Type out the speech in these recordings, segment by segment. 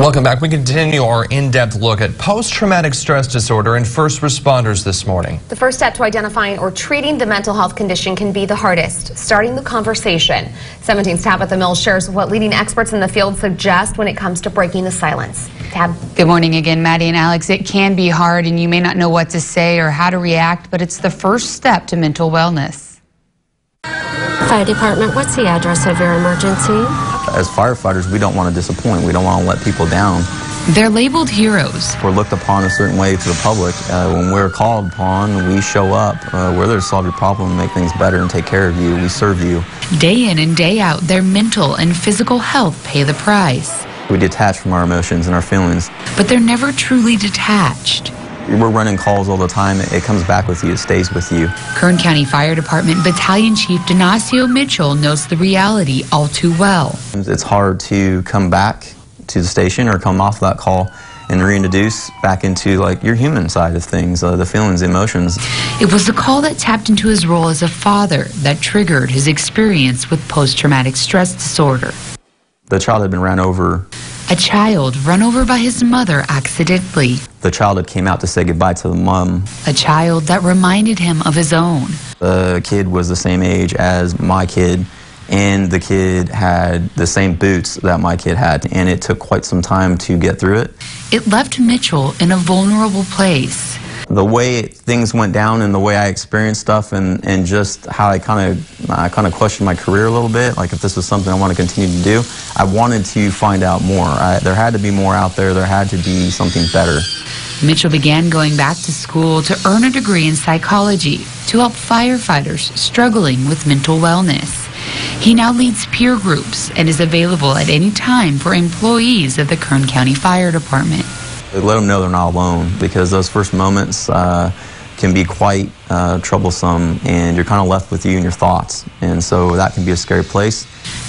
Welcome back. We continue our in-depth look at post-traumatic stress disorder and first responders this morning. The first step to identifying or treating the mental health condition can be the hardest, starting the conversation. 17's Tabitha Mills shares what leading experts in the field suggest when it comes to breaking the silence. Tab. Good morning again, Maddie and Alex. It can be hard and you may not know what to say or how to react, but it's the first step to mental wellness. Fire department, what's the address of your emergency? As firefighters, we don't want to disappoint. We don't want to let people down. They're labeled heroes. We're looked upon a certain way to the public. When we're called upon, we show up. We're there to solve your problem, make things better, and take care of you. We serve you. Day in and day out, their mental and physical health pay the price. We detach from our emotions and our feelings. But they're never truly detached. We're running calls all the time. It comes back with you. It stays with you. Kern County Fire Department Battalion Chief Denacio Mitchell knows the reality all too well. It's hard to come back to the station or come off that call and reintroduce back into like your human side of things, the feelings, the emotions. It was the call that tapped into his role as a father that triggered his experience with post-traumatic stress disorder. The child had been ran over. A child run over by his mother accidentally. The child had came out to say goodbye to the mom. A child that reminded him of his own. The kid was the same age as my kid, and the kid had the same boots that my kid had, and it took quite some time to get through it. It left Mitchell in a vulnerable place. The way things went down and the way I experienced stuff and just how I kind of questioned my career a little bit, like if this was something I want to continue to do, I wanted to find out more. There had to be more out there. There had to be something better. Mitchell began going back to school to earn a degree in psychology to help firefighters struggling with mental wellness. He now leads peer groups and is available at any time for employees of the Kern County Fire Department. Let them know they're not alone, because those first moments can be quite troublesome, and you're kind of left with you and your thoughts, and so that can be a scary place.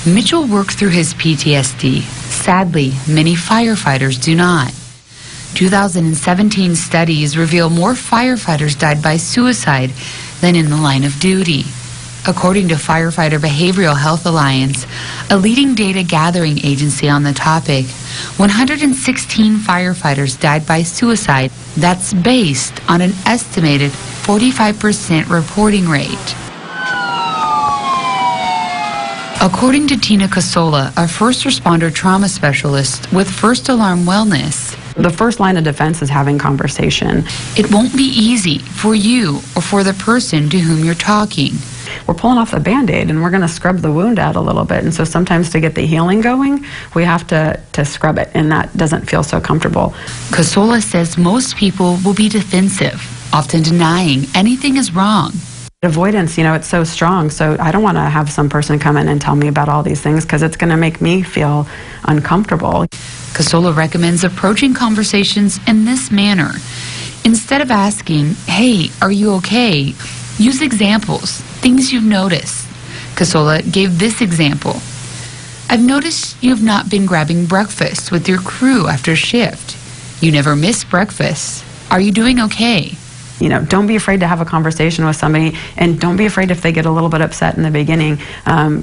Mitchell worked through his PTSD. Sadly, many firefighters do not. 2017 studies reveal more firefighters died by suicide than in the line of duty. According to Firefighter Behavioral Health Alliance, a leading data gathering agency on the topic, 116 firefighters died by suicide. That's based on an estimated 45% reporting rate. According to Tina Casola, a first responder trauma specialist with First Alarm Wellness, the first line of defense is having conversation. It won't be easy for you or for the person to whom you're talking. We're pulling off the Band-Aid and we're going to scrub the wound out a little bit. And so sometimes to get the healing going, we have to scrub it, and that doesn't feel so comfortable. Casola says most people will be defensive, often denying anything is wrong. Avoidance, it's so strong. So I don't want to have some person come in and tell me about all these things because it's going to make me feel uncomfortable. Casola recommends approaching conversations in this manner. Instead of asking, "Hey, are you okay?" use examples, things you've noticed. Casola gave this example. "I've noticed you've not been grabbing breakfast with your crew after shift. You never miss breakfast. Are you doing okay?" Don't be afraid to have a conversation with somebody, and don't be afraid if they get a little bit upset in the beginning,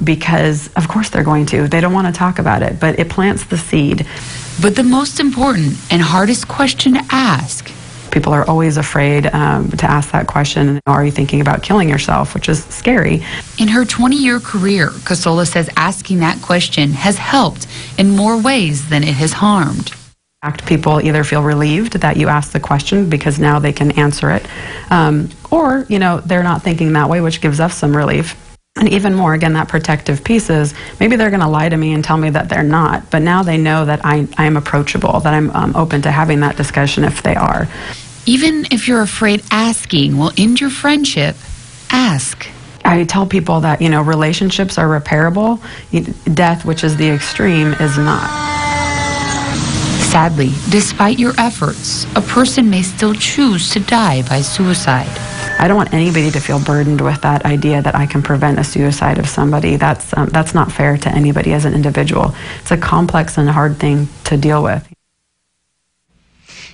because of course they're going to. They don't want to talk about it, but it plants the seed. But the most important and hardest question to ask. People are always afraid to ask that question, are you thinking about killing yourself, which is scary. In her 20-year career, Casola says asking that question has helped in more ways than it has harmed. People either feel relieved that you asked the question because now they can answer it, or they're not thinking that way, which gives us some relief. And even more, again, that protective piece is maybe they're going to lie to me and tell me that they're not, but now they know that I am approachable, that I'm open to having that discussion if they are. Even if you're afraid asking will end your friendship, ask. I tell people that, relationships are repairable. Death, which is the extreme, is not. Sadly, despite your efforts, a person may still choose to die by suicide. I don't want anybody to feel burdened with that idea that I can prevent a suicide of somebody. That's not fair to anybody as an individual. It's a complex and hard thing to deal with.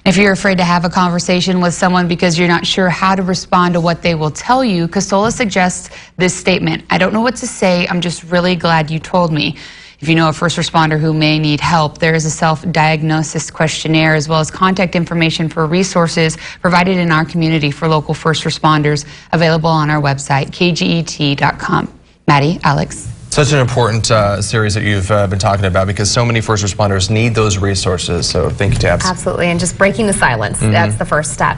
If you're afraid to have a conversation with someone because you're not sure how to respond to what they will tell you, Casola suggests this statement: "I don't know what to say, I'm just really glad you told me." If you know a first responder who may need help, there is a self-diagnosis questionnaire as well as contact information for resources provided in our community for local first responders available on our website, kget.com. Maddie, Alex. Such an important series that you've been talking about because so many first responders need those resources. So thank you, Tabs. Absolutely, and just breaking the silence, that's the first step.